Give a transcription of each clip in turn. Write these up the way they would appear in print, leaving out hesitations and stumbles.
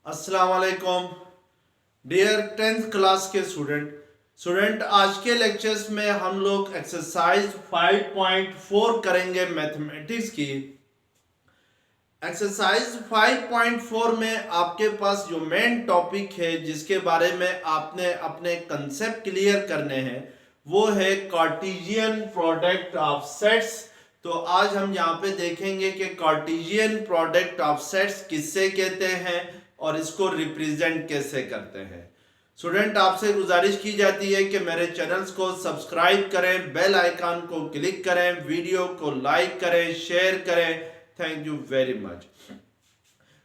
अस्सलाम वालेकुम dear 10th class के स्टूडेंट आज के लेक्चर्स में हम लोग एक्सरसाइज 5.4 करेंगे मैथमेटिक्स की। एक्सरसाइज 5.4 में आपके पास जो मेन टॉपिक है जिसके बारे में आपने अपने कंसेप्ट क्लियर करने हैं वो है कार्टेशियन प्रोडक्ट ऑफ सेट्स। तो आज हम यहाँ पे देखेंगे कि कार्टेशियन प्रोडक्ट ऑफ सेट्स किससे कहते हैं और इसको रिप्रेजेंट कैसे करते हैं। स्टूडेंट आपसे गुजारिश की जाती है कि मेरे चैनल्स को सब्सक्राइब करें, बेल आइकन को क्लिक करें, वीडियो को लाइक करें, शेयर करें। Thank you very much.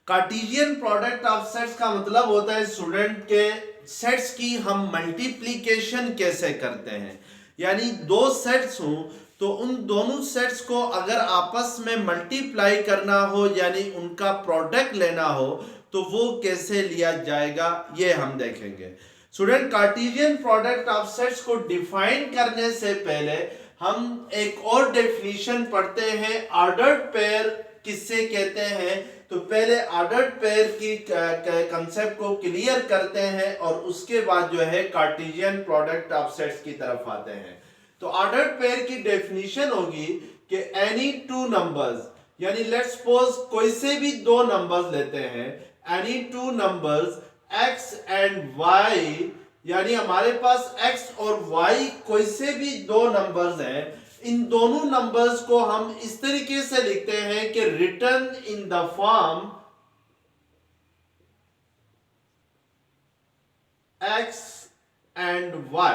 Cartesian product of sets का मतलब होता है स्टूडेंट के सेट्स की हम मल्टीप्लिकेशन कैसे करते हैं। यानी दो सेट्स हों तो उन दोनों सेट्स को अगर आपस में मल्टीप्लाई करना हो यानी उनका प्रोडक्ट लेना हो तो वो कैसे लिया जाएगा ये हम देखेंगे। Student Cartesian product of sets को डिफाइन करने से पहले हम एक और डेफिनेशन पढ़ते हैं। ऑर्डर्ड पेयर किससे कहते हैं, तो पहले ऑर्डर्ड पेयर की कंसेप्ट को क्लियर करते हैं और उसके बाद जो है कार्टेशियन प्रोडक्ट ऑफ सेट्स की तरफ आते हैं। तो ऑर्डर्ड पेयर की डेफिनेशन होगी कि एनी टू नंबर्स, यानी लेट्स सपोज कोई से भी दो नंबर्स लेते हैं, any two numbers x and y, यानी हमारे पास x और y कोई से भी दो नंबर्स हैं। इन दोनों नंबर्स को हम इस तरीके से लिखते हैं कि return in the form x and y,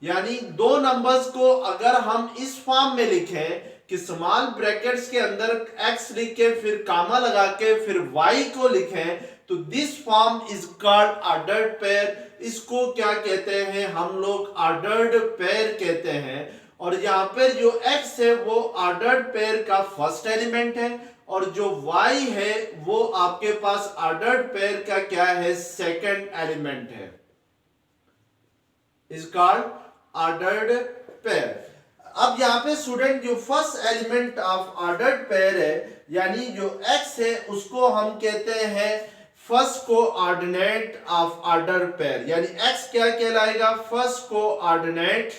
यानी दो नंबर्स को अगर हम इस फॉर्म में लिखें कि स्मॉल ब्रैकेट्स के अंदर x लिख के फिर कामा लगा के फिर y को लिखें तो this form is called ordered pair. इसको क्या कहते हैं हम लोग, ऑर्डर्ड पेयर कहते हैं। और यहाँ पर जो x है वो ऑर्डर्ड पेयर का फर्स्ट एलिमेंट है और जो y है वो आपके पास ऑर्डर्ड पेयर का क्या है, सेकंड एलिमेंट है, इज कॉल्ड ऑर्डर्ड पेयर। अब यहाँ पे स्टूडेंट जो first element of ordered pair है यानी जो x है उसको हम कहते हैं first coordinate of ordered pair, यानी x क्या कहलाएगा, first coordinate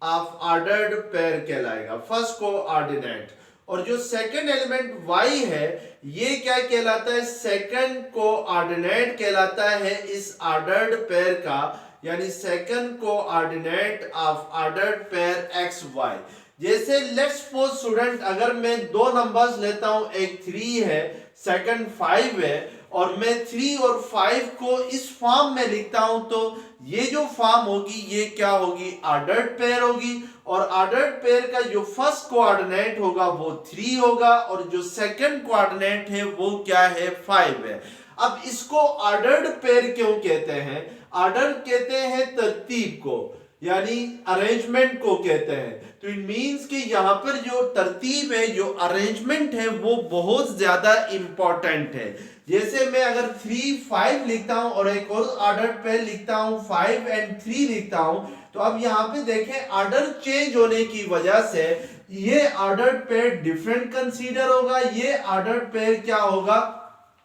of ordered pair कहलाएगा, फर्स्ट कोऑर्डिनेट। और जो सेकंड एलिमेंट y है ये क्या कहलाता है, सेकंड कोऑर्डिनेट कहलाता है इस ऑर्डर्ड पेयर का, यानी second coordinate of ordered pair x y. जैसे लेट्स सपोज स्टूडेंट अगर मैं दो नंबर्स लेता हूं, एक 3 है सेकंड 5 है और मैं 3 और 5 को इस फॉर्म में लिखता हूं तो ये जो फॉर्म होगी ये क्या होगी, ऑर्डर्ड पेयर होगी। और ऑर्डर्ड पेयर का जो फर्स्ट कोऑर्डिनेट होगा वो 3 होगा और जो सेकंड कोऑर्डिनेट है वो क्या है, 5 है। अब इसको ऑर्डर्ड पेयर क्यों कहते हैं, ऑर्डर कहते हैं तरतीब को, यानी अरेंजमेंट को कहते हैं। तो इट मींस कि यहां पर जो तरतीब है, जो अरेंजमेंट है वो बहुत ज्यादा इंपॉर्टेंट है। जैसे मैं अगर 3 5 लिखता हूं और एक और ऑर्डर पेयर लिखता हूं 5 एंड 3 लिखता हूं तो अब यहां पे देखें ऑर्डर चेंज होने की वजह से ये ऑर्डर पेयर डिफरेंट कंसीडर होगा, ये ऑर्डर पेयर क्या होगा,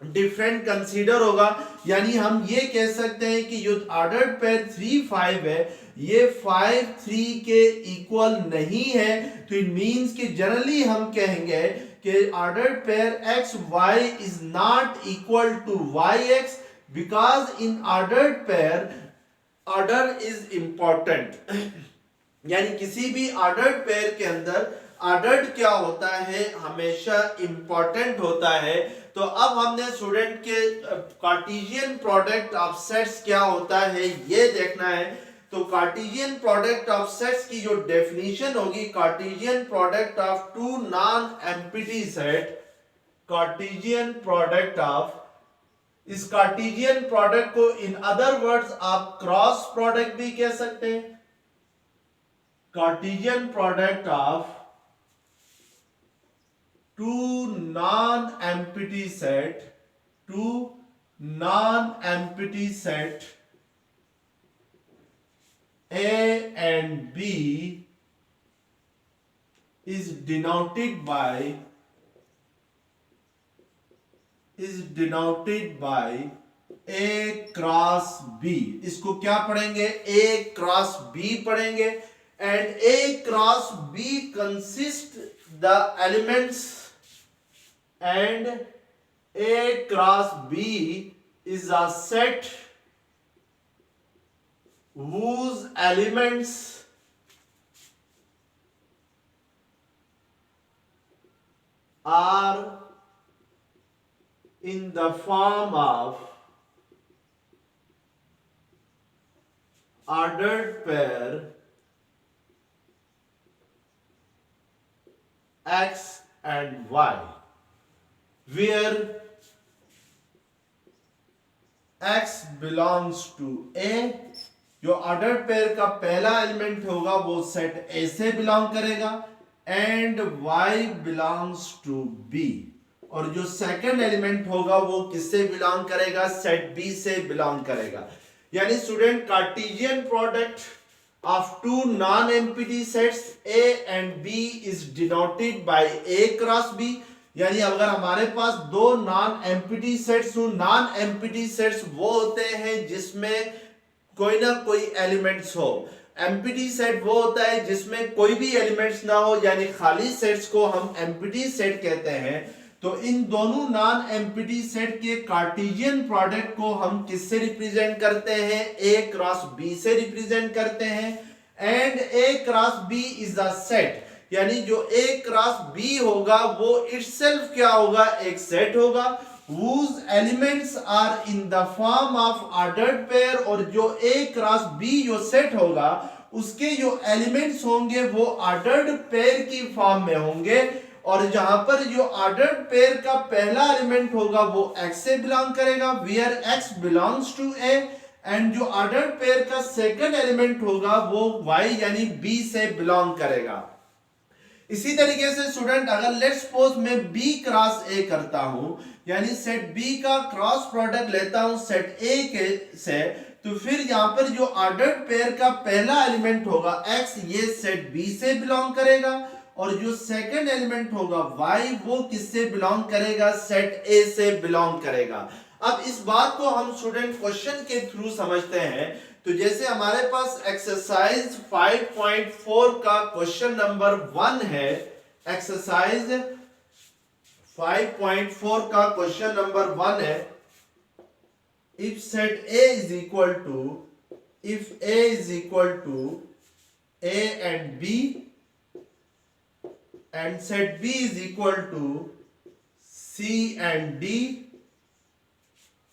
डिफरेंट कंसीडर होगा। यानी हम ये कह सकते हैं कि जो ऑर्डर्ड पेयर 3 5 है ये 5 3 के इक्वल नहीं है। तो इट मींस कि जनरली हम कहेंगे कि ordered pair x y is not equal to y x because in ordered pair order is important. यानी किसी भी ऑर्डर्ड पेयर के अंदर ऑर्डर्ड क्या होता है, हमेशा इंपॉर्टेंट होता है। तो अब हमने स्टूडेंट के कार्टेशियन प्रोडक्ट ऑफ सेट्स क्या होता है ये देखना है। तो कार्टेशियन प्रोडक्ट ऑफ सेट्स की जो डेफिनेशन होगी, Cartesian product of two non empty set, Cartesian product of, इस कार्टेशियन प्रोडक्ट को इन अदर वर्ड्स आप क्रॉस प्रोडक्ट भी कह सकते हैं। Cartesian product of two non-empty set, two non-empty set A and B is denoted by A cross B, इसको क्या पढ़ेंगे, ए क्रॉस बी पढ़ेंगे। And A cross B consist the elements, and A cross B is a set whose elements are in the form of ordered pair x and y, where x belongs to A, जो order pair का पहला element होगा वो set ए से belong करेगा, and y belongs to B, और जो second element होगा वो किससे बिलोंग करेगा, सेट B से बिलोंग करेगा। यानी student Cartesian product of two non empty sets A and B is denoted by A cross B। यानी अगर हमारे पास दो नॉन एम्प्टी सेट्स हो, नॉन एम्प्टी सेट्स वो होते हैं जिसमें कोई ना कोई एलिमेंट्स हो, एम्प्टी सेट वो होता है जिसमें कोई भी एलिमेंट्स ना हो, यानी खाली सेट्स को हम एम्प्टी सेट कहते हैं। तो इन दोनों नॉन एम्प्टी सेट के कार्टेशियन प्रोडक्ट को हम किससे रिप्रेजेंट करते हैं, ए क्रॉस बी से रिप्रेजेंट करते हैं। And A cross B is a set, यानी जो ए क्रॉस बी होगा वो इटसेल्फ क्या होगा, एक सेट होगा, whose elements are in the form of ordered pair, और जो A क्रॉस B जो सेट होगा उसके जो एलिमेंट्स होंगे वो ऑर्डर्ड पेयर की फॉर्म में होंगे, और जहां पर जो ऑर्डर्ड पेयर का पहला एलिमेंट होगा वो X से बिलोंग करेगा, where X belongs to A, and जो ऑर्डर्ड पेयर का सेकंड एलिमेंट होगा वो Y यानी B से बिलोंग करेगा। इसी तरीके से स्टूडेंट अगर लेट्स सपोज मैं B क्रॉस A करता हूं, यानी सेट B का क्रॉस प्रोडक्ट लेता हूं सेट A के से, तो फिर यहां पर जो ऑर्डर्ड पेयर का पहला एलिमेंट होगा X, ये सेट B से बिलोंग करेगा, और जो सेकंड एलिमेंट होगा Y वो किससे बिलोंग करेगा, सेट A से बिलोंग करेगा। अब इस बात को हम स्टूडेंट क्वेश्चन के थ्रू समझते हैं। तो जैसे हमारे पास एक्सरसाइज 5.4 का क्वेश्चन नंबर 1 है, एक्सरसाइज 5.4 का क्वेश्चन नंबर 1 है, if set A is equal to, if A is equal to A and B and set B is equal to C and D,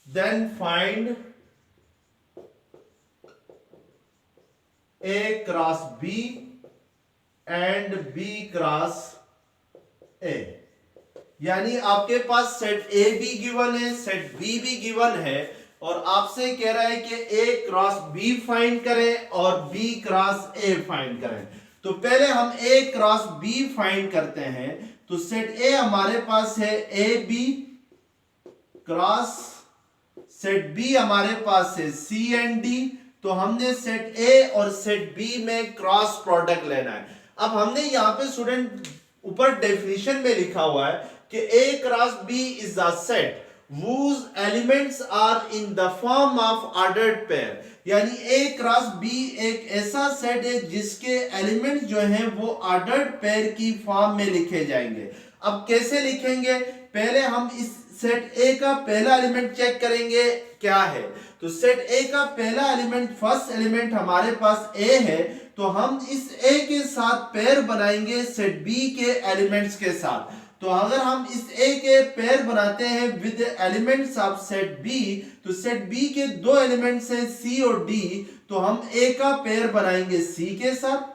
then find A cross B and B cross A। यानी आपके पास set A भी given है, set B भी given है, और आपसे कह रहा है कि A क्रॉस B फाइंड करें और B क्रॉस A फाइंड करें। तो पहले हम A क्रॉस B फाइंड करते हैं। तो सेट A हमारे पास है AB क्रॉस सेट B हमारे पास है C एंड D। तो हमने सेट A और सेट B में क्रॉस प्रोडक्ट लेना है। अब हमने यहाँ पे स्टूडेंट ऊपर डेफिनेशन में लिखा हुआ है कि A cross B is a set whose elements are in the form of ordered pair, यानी A क्रॉस B एक ऐसा सेट है जिसके एलिमेंट्स जो हैं वो ऑर्डर्ड पेयर की फॉर्म में लिखे जाएंगे। अब कैसे लिखेंगे, पहले हम इस सेट A का पहला एलिमेंट चेक करेंगे क्या है। तो सेट A का पहला एलिमेंट, फर्स्ट एलिमेंट हमारे पास A है, तो हम इस A के साथ पेयर बनाएंगे सेट B के एलिमेंट्स के साथ। तो अगर हम इस A के पेयर बनाते हैं with elements of set B, तो सेट B के दो एलिमेंट्स हैं C और D, तो हम A का पेयर बनाएंगे C के साथ,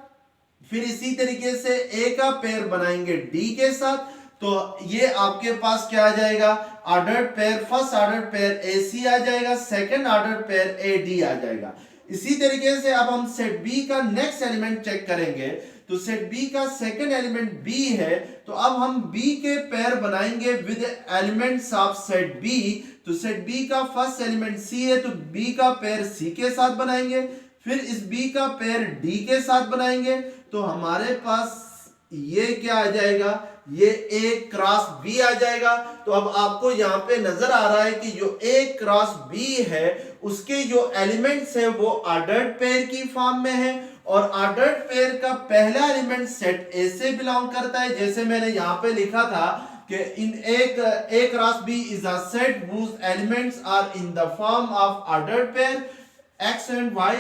फिर इसी तरीके से A का पेयर बनाएंगे D के साथ। तो ये आपके पास क्या आ जाएगा, ordered pair, first ordered pair AC आ जाएगा, सेकंड ऑर्डर्ड पेयर AD आ जाएगा। इसी तरीके से अब हम सेट B का नेक्स्ट एलिमेंट चेक करेंगे। तो सेट B का सेकंड एलिमेंट B है, तो अब हम B के पेयर बनाएंगे with elements of set B। तो सेट B का फर्स्ट एलिमेंट C है, तो B का पेयर C के साथ बनाएंगे, फिर इस B का पेयर D के साथ बनाएंगे। तो हमारे पास ये क्या आ जाएगा, ये A क्रॉस B आ जाएगा। तो अब आपको यहाँ पे नजर आ रहा है कि जो A क्रॉस B है उसके जो एलिमेंट्स हैं वो ऑर्डर्ड पेयर की फॉर्म में है, और ऑर्डर्ड पेयर का पहला एलिमेंट सेट A से बिलोंग करता है। जैसे मैंने यहाँ पे लिखा था कि इन A cross B is a set whose elements are in the form of ordered pair x and y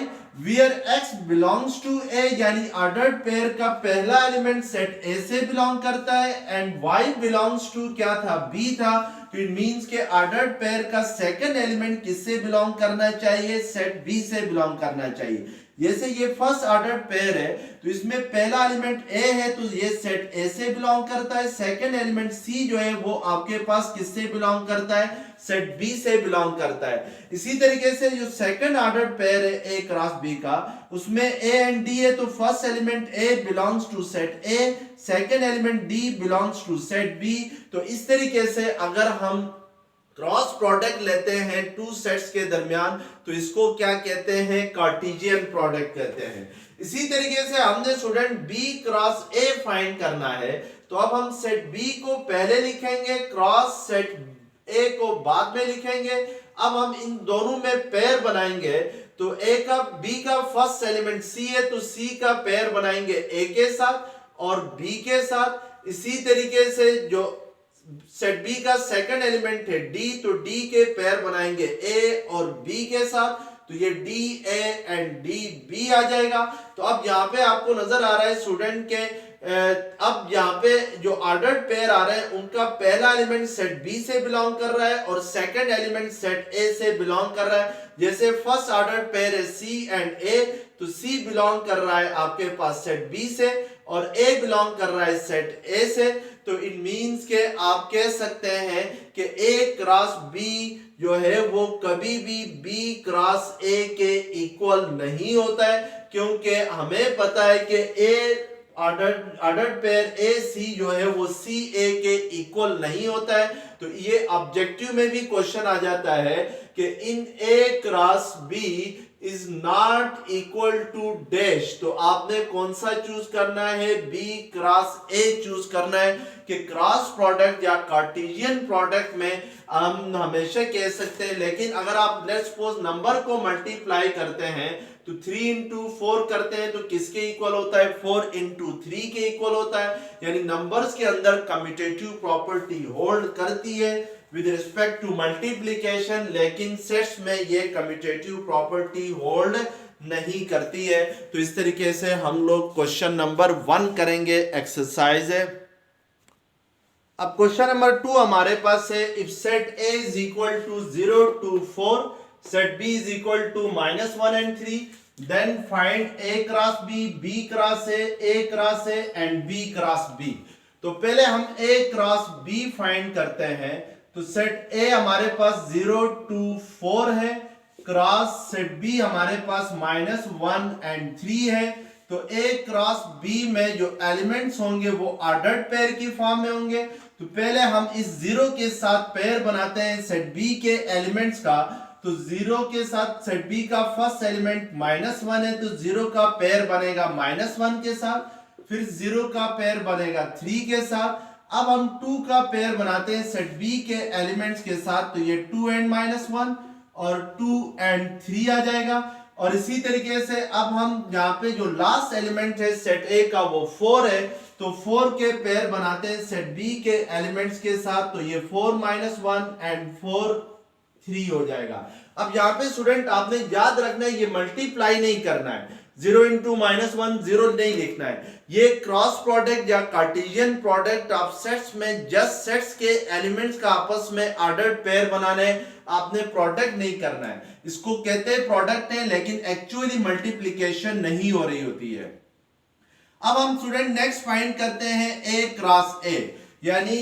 where x belongs to A, यानी ऑर्डर्ड पेयर का पहला एलिमेंट सेट A से बिलोंग करता है एंड y belongs to क्या था, B था। तो इट मींस के ऑर्डर्ड पेयर का सेकंड एलिमेंट किससे बिलोंग करना चाहिए, सेट B से बिलोंग करना चाहिए। जैसे ये फर्स्ट ऑर्डर पेयर है तो इसमें पहला एलिमेंट A है तो ये सेट A से बिलोंग करता है, सेकंड एलिमेंट C जो है वो आपके पास किससे बिलोंग करता है, सेट B से बिलोंग करता है। इसी तरीके से जो सेकंड ऑर्डर पेयर है A क्रॉस B का, उसमें A एंड D है तो first element A belongs to set A, second element D belongs to set B। तो इस तरीके से अगर हम क्रॉस प्रोडक्ट लेते हैं टू सेट्स के दरमियान तो इसको क्या कहते हैं, कार्टेशियन प्रोडक्ट कहते हैं। इसी तरीके से हमने student B cross A find करना है तो अब हम सेट B को पहले लिखेंगे, क्रॉस सेट A को बाद में लिखेंगे। अब हम इन दोनों में पेयर बनाएंगे तो A का B का फर्स्ट एलिमेंट C है तो C का पेयर बनाएंगे A के साथ और B के साथ। इसी तरीके से जो सेट B का सेकंड एलिमेंट है D तो D के पेयर बनाएंगे A और B के साथ, तो ये D A and D B आ जाएगा। तो अब यहाँ पे आपको नजर आ रहा है स्टूडेंट के अब यहाँ पे जो ऑर्डर्ड पेयर आ रहे हैं उनका पहला एलिमेंट सेट B से बिलोंग कर रहा है और सेकंड एलिमेंट सेट A से बिलोंग कर रहा है। जैसे फर्स्ट ऑर्डर्ड पेयर है C एंड A तो C बिलोंग कर रहा है आपके पास सेट B से और A बिलोंग कर रहा है सेट A से। तो इट मींस के आप कह सकते हैं कि A क्रॉस B जो है वो कभी भी B क्रॉस A के इक्वल नहीं होता है, क्योंकि हमें पता है कि A ordered pair A C जो है वो C A के इक्वल नहीं होता है। तो ये ऑब्जेक्टिव में भी क्वेश्चन आ जाता है कि इन A cross B is not equal to dash, तो आपने कौन सा चूज करना है, B क्रॉस A चूज करना है। कि क्रॉस प्रोडक्ट या कार्टेशियन प्रोडक्ट में हम हमेशा कह सकते हैं, लेकिन अगर आप लेट्स सपोज नंबर को मल्टीप्लाई करते हैं तो 3 इंटू 4 करते हैं तो किसके इक्वल होता है, 4 इंटू 3 के इक्वल होता है। यानी नंबर्स के अंदर कम्यूटेटिव प्रॉपर्टी होल्ड करती है विद रिस्पेक्ट टू मल्टीप्लिकेशन, लेकिन सेट्स में ये कम्यूटेटिव प्रॉपर्टी होल्ड नहीं करती है। तो इस तरीके से हम लोग क्वेश्चन नंबर 1 करेंगे, एक्सरसाइज है। अब क्वेश्चन नंबर 2 हमारे पास है, if set A is equal to 0 to 4, set B is equal to -1 and 3, then find A cross B, B cross A cross A and B cross B। तो पहले हम A cross B find करते हैं। तो set A हमारे पास 0 to 4 है, cross set B हमारे पास -1 and 3 है। तो A क्रॉस B में जो एलिमेंट्स होंगे वो ऑर्डर्ड पेयर की फॉर्म में होंगे। तो पहले हम इस 0 के साथ पेयर बनाते हैं सेट B के एलिमेंट्स का। तो 0 के साथ सेट B का फर्स्ट एलिमेंट -1 है तो 0 का पेयर बनेगा -1 के साथ, फिर 0 का पेयर बनेगा 3 के साथ। अब हम 2 का पेयर बनाते हैं सेट B के एलिमेंट्स के साथ, तो ये 2 and -1 और 2 and 3 आ जाएगा। और इसी तरीके से अब हम यहाँ पे जो लास्ट एलिमेंट है सेट A का वो 4 है, तो 4 के पेयर बनाते हैं सेट B के एलिमेंट्स के साथ, तो ये 4 -1 and 4 3 हो जाएगा। अब यहाँ पे स्टूडेंट आपने याद रखना है ये मल्टीप्लाई नहीं करना है, 0 इंटू -1 0 नहीं लिखना है। ये क्रॉस प्रोडक्ट या कार्टेशियन प्रोडक्ट ऑफ सेट्स में जस्ट सेट्स के एलिमेंट्स का आपस में ऑर्डर्ड पेयर बनाना है, आपने प्रोडक्ट नहीं करना है। इसको कहते हैं प्रोडक्ट है, लेकिन एक्चुअली मल्टीप्लिकेशन नहीं हो रही होती है। अब हम स्टूडेंट नेक्स्ट फाइंड करते हैं A क्रॉस A, यानी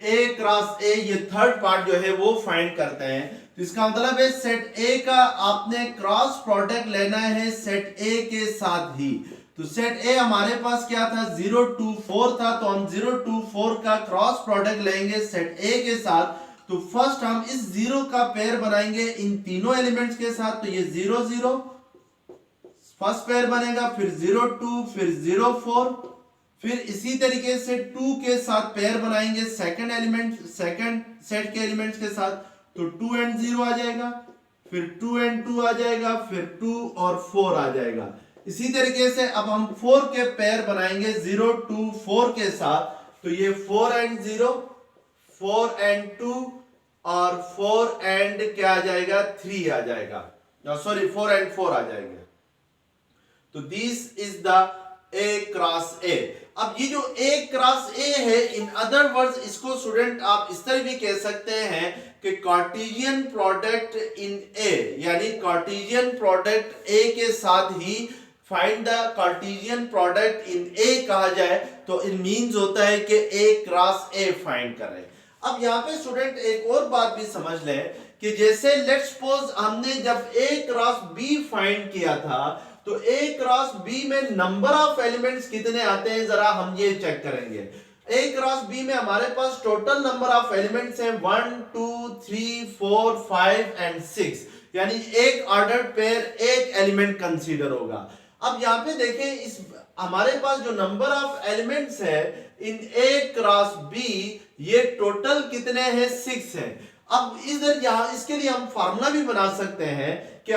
A क्रॉस A ये थर्ड पार्ट जो है वो फाइंड करते हैं। तो इसका मतलब है सेट A का आपने क्रॉस प्रोडक्ट लेना है सेट A के साथ ही। तो सेट A हमारे पास क्या था, 0 to 4 था, तो हम 0 to 4 का क्रॉस प्रोडक्ट लेंगे सेट A के साथ। तो फर्स्ट हम इस 0 का पेयर बनाएंगे इन तीनों एलिमेंट्स के साथ, तो ये 0 0 फर्स्ट पेयर बनेगा, फिर 0 2, फिर 0 4, फिर इसी तरीके से 2 के साथ पेयर बनाएंगे सेकंड सेट के एलिमेंट्स के साथ, तो 2 एंड 0 आ जाएगा, फिर 2 एंड 2 आ जाएगा, फिर 2 और 4 आ जाएगा। इसी तरीके से अब हम 4 के पेयर बनाएंगे 0 2 4 के साथ, तो ये 4 एंड 0, 4 एंड 2 और 4 एंड क्या आ जाएगा 3 आ जाएगा, सॉरी 4 एंड 4 आ जाएगा। तो this is the A cross A। अब ये जो A क्रॉस A है, इन अदर वर्ड्स इसको स्टूडेंट आप इस तरह भी कह सकते हैं कि कार्टेशियन प्रोडक्ट इन A, यानी कार्टेशियन प्रोडक्ट A के साथ ही find the Cartesian product in A कहा जाए तो इट मींस होता है कि A क्रॉस A फाइंड करें। अब यहाँ पे स्टूडेंट एक और बात भी समझ लें कि जैसे लेट्स सपोज हमने जब A क्रॉस B फाइंड किया था, तो A क्रॉस B में नंबर ऑफ एलिमेंट्स कितने आते हैं जरा हम ये चेक करेंगे। A क्रॉस B में हमारे पास टोटल नंबर ऑफ एलिमेंट्स हैं 1 2 3 4 5 एंड 6, यानी एक ऑर्डर्ड पेयर एक एलिमेंट कंसीडर होगा। अब यहाँ पे देखें, इस हमारे पास जो नंबर ऑफ एलिमेंट्स है इन A क्रॉस B, ये टोटल कितने हैं 6 हैं। अब इधर यहाँ इसके लिए हम फार्मूला भी बना सकते हैं कि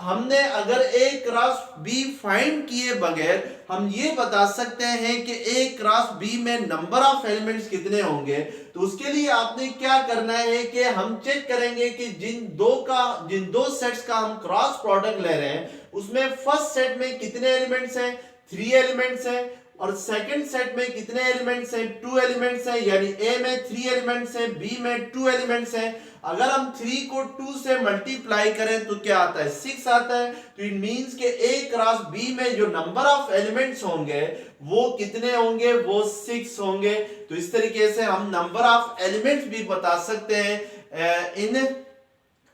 हमने अगर A क्रॉस B फाइंड किए बगैर हम ये बता सकते हैं कि A क्रॉस B में नंबर ऑफ एलिमेंट्स कितने होंगे। तो उसके लिए आपने क्या करना है कि हम चेक करेंगे कि जिन दो सेट्स का हम क्रॉस प्रोडक्ट ले रहे हैं उसमें फर्स्ट सेट में कितने एलिमेंट्स हैं 3 एलिमेंट्स हैं, और सेकंड सेट में कितने एलिमेंट्स हैं 2 एलिमेंट्स हैं, यानी A में 3 एलिमेंट्स हैं, B में 2 एलिमेंट्स हैं। अगर हम 3 को 2 से मल्टीप्लाई करें तो क्या आता है 6 आता है। तो इट मींस कि A क्रॉस B में जो नंबर ऑफ एलिमेंट्स होंगे वो कितने होंगे, वो 6 होंगे। तो इस तरीके से हम नंबर ऑफ एलिमेंट्स भी बता सकते हैं इन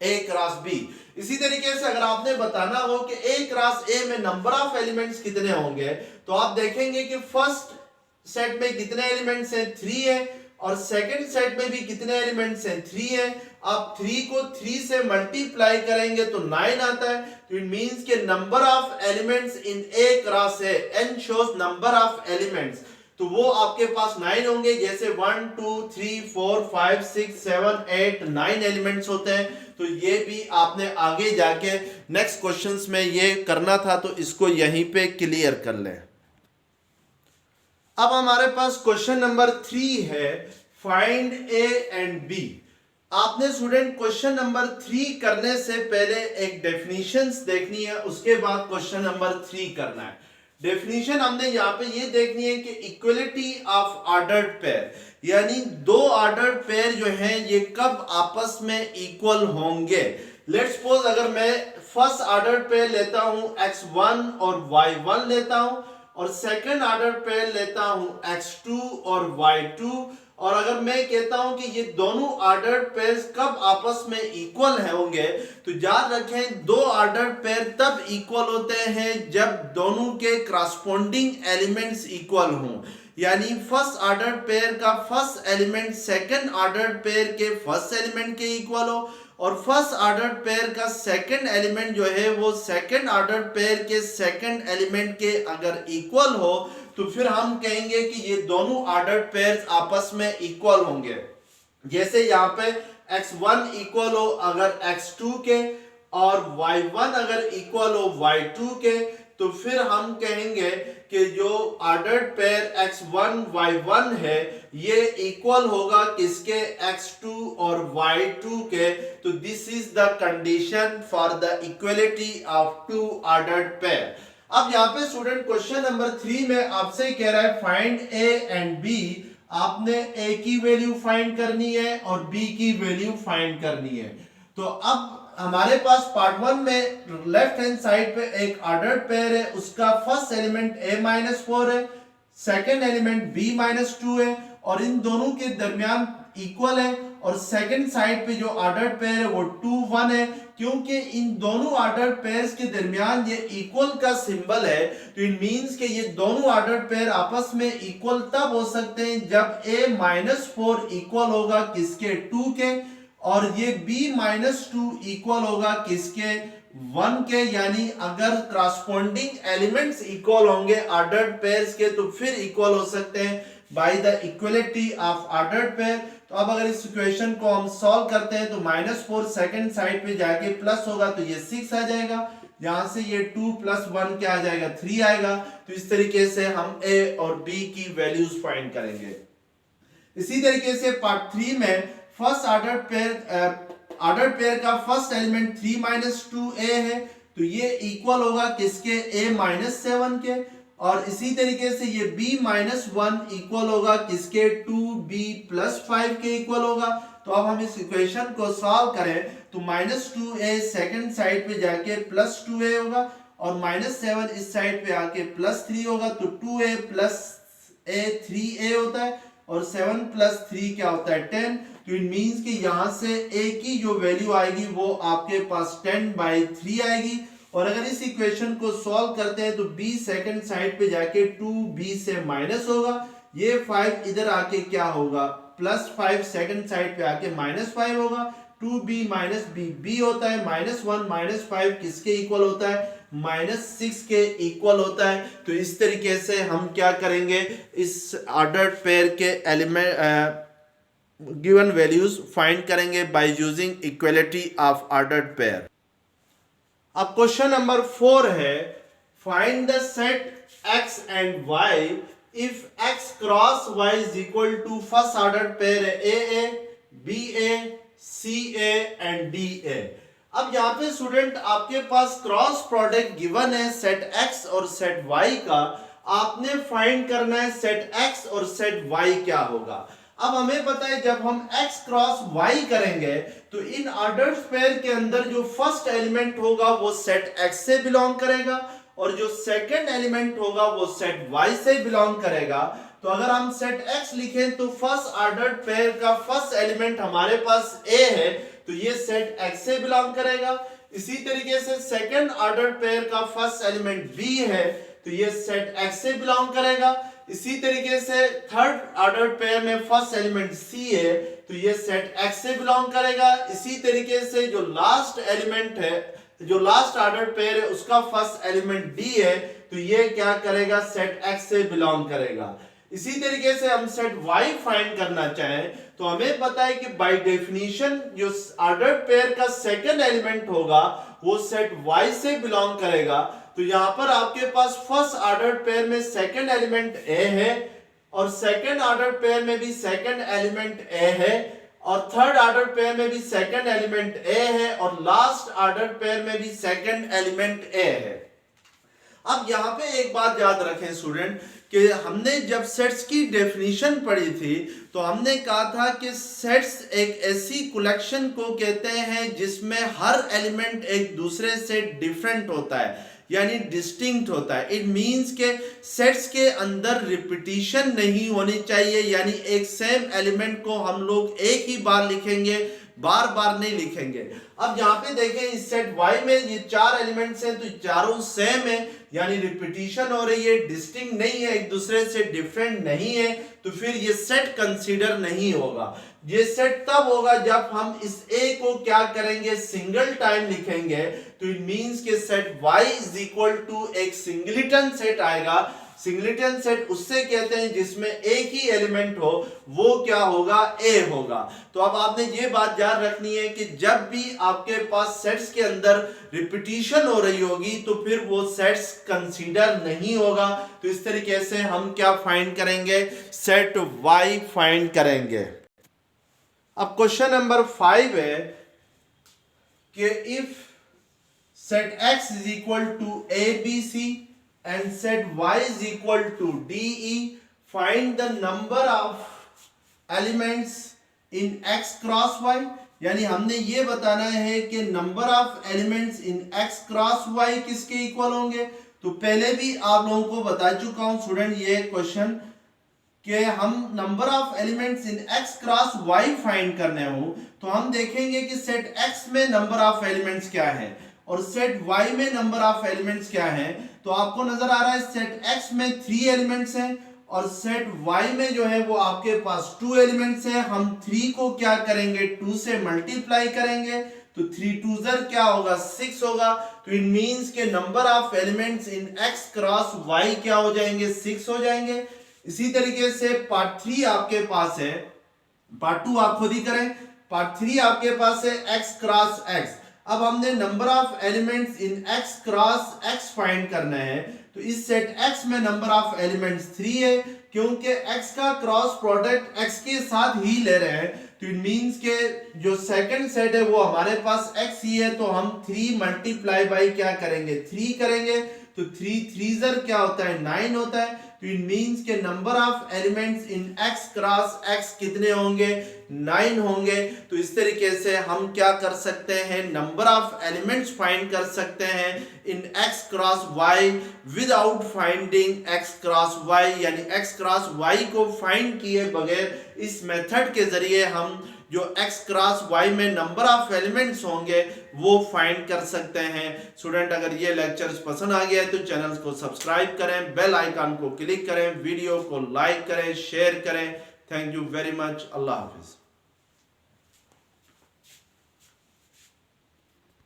A क्रॉस B। इसी तरीके से अगर आपने बताना हो कि A क्रॉस A में नंबर ऑफ एलिमेंट्स कितने होंगे, तो आप देखेंगे कि फर्स्ट सेट में कितने एलिमेंट्स हैं 3 है, और सेकंड सेट में भी कितने एलिमेंट्स हैं 3 है। आप 3 को 3 से मल्टीप्लाई करेंगे तो 9 आता है। तो इट मींस के number of elements in A cross A, n shows number of elements, तो वो आपके पास 9 होंगे। जैसे 1 2 3 4 5 6 7 8 9 एलिमेंट्स होते हैं। तो ये भी आपने आगे जाके नेक्स्ट क्वेश्चंस में ये करना था, तो इसको यहीं पे क्लियर कर लें। अब हमारे पास क्वेश्चन नंबर 3 है, फाइंड A एंड B। आपने स्टूडेंट क्वेश्चन नंबर 3 करने से पहले एक डेफिनेशंस देखनी है, उसके बाद क्वेश्चन नंबर 3 करना है। डेफिनेशन हमने यहाँ पे ये देखनी है कि इक्वलिटी ऑफ ऑर्डर्ड पेयर, यानी दो ऑर्डर्ड पेयर जो हैं ये कब आपस में इक्वल होंगे। लेट्स सपोज अगर मैं फर्स्ट ऑर्डर्ड पेयर लेता हूं x1 और y1 लेता हूं, और सेकंड ऑर्डर पेयर लेता हूं x2 और y2, और अगर मैं कहता हूं कि ये दोनों ऑर्डर्ड पेयर्स कब आपस में इक्वल होंगे, तो याद रखें दो ऑर्डर्ड पेयर तब इक्वल होते हैं जब दोनों के करस्पॉन्डिंग एलिमेंट्स इक्वल हों। यानी फर्स्ट ऑर्डर्ड पेयर का first element second ordered pair के फर्स्ट एलिमेंट के इक्वल हो, और फर्स्ट ऑर्डर्ड पेयर का सेकंड एलिमेंट जो है वो सेकंड ऑर्डर्ड पेयर के सेकंड एलिमेंट के अगर इक्वल हो, तो फिर हम कहेंगे कि ये दोनों ऑर्डर्ड पेयर्स आपस में इक्वल होंगे। जैसे यहाँ पे x1 इक्वल हो अगर x2 के, और y1 अगर इक्वल हो y2 के, तो फिर हम कहेंगे कि जो ऑर्डर्ड पेयर x1 y1 है ये इक्वल होगा किसके, x2 और y2 के। तो this is the condition for the equality of two ordered pair. अब यहाँ पे स्टूडेंट क्वेश्चन नंबर 3 में आपसे कह रहा है फाइंड A एंड B। आपने A की वैल्यू फाइंड करनी है और B की वैल्यू फाइंड करनी है। तो अब हमारे पास पार्ट 1 में लेफ्ट हैंड साइड पे एक ऑर्डर्ड पेयर है, उसका फर्स्ट एलिमेंट A-4 है, सेकंड एलिमेंट B-2 है, और इन दोनों के दरमियान इक्वल है, और सेकंड साइड पे जो ऑर्डर्ड पेयर है वो 2 1 है। क्योंकि इन दोनों ऑर्डर्ड पेयर्स के दरमियान ये इक्वल का सिंबल है, तो इट मींस कि ये दोनों ऑर्डर्ड पेयर आपस में इक्वल तब हो सकते हैं जब A-4 इक्वल होगा किसके, 2 के, और ये B-2 इक्वल होगा किसके, 1 के, यानी अगर करस्पॉन्डिंग एलिमेंट्स इक्वल होंगे ऑर्डर्ड पेयर्स के तो फिर इक्वल हो सकते हैं by the equality of ordered pair. तो अब अगर इस इक्वेशन को हम सॉल्व करते हैं तो -4 सेकंड साइड पे जाके प्लस होगा तो ये 6 आ जाएगा, यहां से ये 2 + 1 क्या आ जाएगा 3 आएगा। तो इस तरीके से हम ए और बी की वैल्यूज फाइंड करेंगे। इसी तरीके से पार्ट 3 में फर्स्ट ऑर्डर पेयर का फर्स्ट एलिमेंट 3 - 2a है, तो ये इक्वल होगा किसके a - 7 के, और इसी तरीके से ये b - 1 इक्वल होगा किसके 2b + 5 के इक्वल होगा। तो अब हम इस इक्वेशन को सॉल्व करें तो -2a सेकंड साइड पे जाके +2a होगा और -7 इस साइड पे आके +3 होगा, तो 2a + a 3a होता है और 7 + 3 क्या होता है 10। तो इट मींस कि यहां से a की जो वैल्यू आएगी वो आपके पास 10/3 आएगी। और अगर इस इक्वेशन को सॉल्व करते हैं तो b सेकंड साइड पे जाके 2b से माइनस होगा, ये 5 इधर आके क्या होगा +5 सेकंड साइड पे आके -5 होगा, 2b - b b होता है, -1 - 5 किसके इक्वल होता है -6 के इक्वल होता है। तो इस तरीके से हम क्या करेंगे, इस ऑर्डर्ड पेयर के एलिमेंट गिवन वैल्यूज फाइंड करेंगे by using equality of ordered pair. अब क्वेश्चन नंबर 4 है, find the set x and y if x cross y is equal to first order pair है a b a c a and d a। अब यहाँ पे student आपके पास cross product given है set x और set y का, आपने फाइंड करना है सेट x और सेट y क्या होगा। अब हमें पता है जब हम x क्रॉस y करेंगे तो इन ऑर्डर्ड पेयर के अंदर जो फर्स्ट एलिमेंट होगा वो सेट x से बिलोंग करेगा और जो सेकंड एलिमेंट होगा वो सेट y से बिलोंग करेगा। तो अगर हम सेट x लिखें तो फर्स्ट ऑर्डर्ड पेयर का फर्स्ट एलिमेंट हमारे पास a है, तो ये सेट x से बिलोंग करेगा। इसी तरीके से सेकंड ऑर्डर्ड पेयर का फर्स्ट एलिमेंट b है, तो ये सेट x से बिलोंग करेगा। इसी तरीके से थर्ड ऑर्डर पेयर में फर्स्ट एलिमेंट c है, तो ये सेट x से बिलोंग करेगा। इसी तरीके से जो लास्ट एलिमेंट है, जो लास्ट ऑर्डर पेयर है उसका फर्स्ट एलिमेंट d है, तो ये क्या करेगा सेट x से बिलोंग करेगा। इसी तरीके से हम सेट y फाइंड करना चाहें तो हमें पता है कि बाय डेफिनेशन जो ऑर्डर्ड पेयर का सेकंड एलिमेंट होगा वो सेट y से बिलोंग करेगा। तो यहां पर आपके पास फर्स्ट ऑर्डर पेयर में सेकंड एलिमेंट a है और सेकंड ऑर्डर पेयर में भी सेकंड एलिमेंट a है और थर्ड ऑर्डर पेयर में भी सेकंड एलिमेंट a है और लास्ट ऑर्डर पेयर में भी सेकंड एलिमेंट a है। अब यहां पे एक बात याद रखें स्टूडेंट कि हमने जब सेट्स की डेफिनेशन पढ़ी थी तो हमने कहा था कि सेट्स एक ऐसी कलेक्शन को कहते हैं जिसमें हर एलिमेंट एक दूसरे से डिफरेंट होता है, यानी डिस्टिंक्ट होता है। इट मींस के सेट्स के अंदर रिपीटिशन नहीं होनी चाहिए, यानी एक सेम एलिमेंट को हम लोग एक ही बार लिखेंगे, बार बार नहीं लिखेंगे। अब यहाँ पे देखें इस सेट y में ये 4 एलिमेंट्स हैं तो चारों सेम है, यानी रिपीटिशन हो रही है, डिस्टिंक्ट नहीं है, एक दूसरे से डिफरेंट नहीं है, तो फिर ये सेट कंसीडर नहीं होगा। ये सेट तब होगा जब हम इस a को क्या करेंगे सिंगल टाइम लिखेंगे, तो इट मींस के set y is equal to एक सिंगलिटन सेट आएगा। सिंगलिटन सेट उससे कहते हैं जिसमें एक ही एलिमेंट हो, वो क्या होगा a होगा। तो अब आपने ये बात याद रखनी है कि जब भी आपके पास सेट्स के अंदर रिपीटिशन हो रही होगी तो फिर वो सेट्स कंसीडर नहीं होगा। तो इस तरीके से हम क्या फाइंड करेंगे सेट y फाइंड करेंगे। अब क्वेश्चन नंबर 5 है कि if set x is equal to abc and set y is equal to de, find the number of elements in x cross y। यानी हमने ये बताना है कि number of elements in x cross y किसके equal होंगे। तो पहले भी आप लोगों को बता चुका हूं स्टूडेंट ये क्वेश्चन कि हम number of elements in x cross y find करने हो तो हम देखेंगे कि सेट x में नंबर ऑफ एलिमेंट्स क्या है और सेट y में नंबर ऑफ एलिमेंट्स क्या है। तो आपको नजर आ रहा है सेट x में 3 एलिमेंट्स हैं और सेट y में जो है वो आपके पास 2 एलिमेंट्स हैं। हम 3 को क्या करेंगे 2 से मल्टीप्लाई करेंगे तो 3 2 क्या होगा 6 होगा। तो इट मींस के number of elements in x cross y क्या हो जाएंगे 6 हो जाएंगे। इसी तरीके से पार्ट 3 आपके पास है, पार्ट 2 आप खुद ही करें। पार्ट 3 आपके पास है x क्रॉस x। अब हमने number of elements in x cross x find करना है। तो इस सेट x में नंबर ऑफ एलिमेंट्स 3 है, क्योंकि x का क्रॉस प्रोडक्ट x के साथ ही ले रहे हैं। तो इट मींस के जो सेकंड सेट है वो हमारे पास x ही है, तो हम 3 मल्टीप्लाई बाई क्या करेंगे 3 करेंगे। तो 3 3 क्या होता है 9 होता है। तो इट मींस के number of elements in x cross x कितने होंगे 9 होंगे। तो इस तरीके से हम क्या कर सकते हैं नंबर ऑफ एलिमेंट्स फाइंड कर सकते हैं इन x cross y without finding x cross y, यानी x क्रॉस y को फाइंड किए बगैर इस मेथड के जरिए हम जो x क्रॉस y में नंबर ऑफ एलिमेंट्स होंगे वो फाइंड कर सकते हैं। स्टूडेंट अगर ये लेक्चर्स पसंद आ गया है तो चैनल को सब्सक्राइब करें, बेल आइकन को क्लिक करें, वीडियो को लाइक करें, शेयर करें। Thank you very much. Allah Hafiz.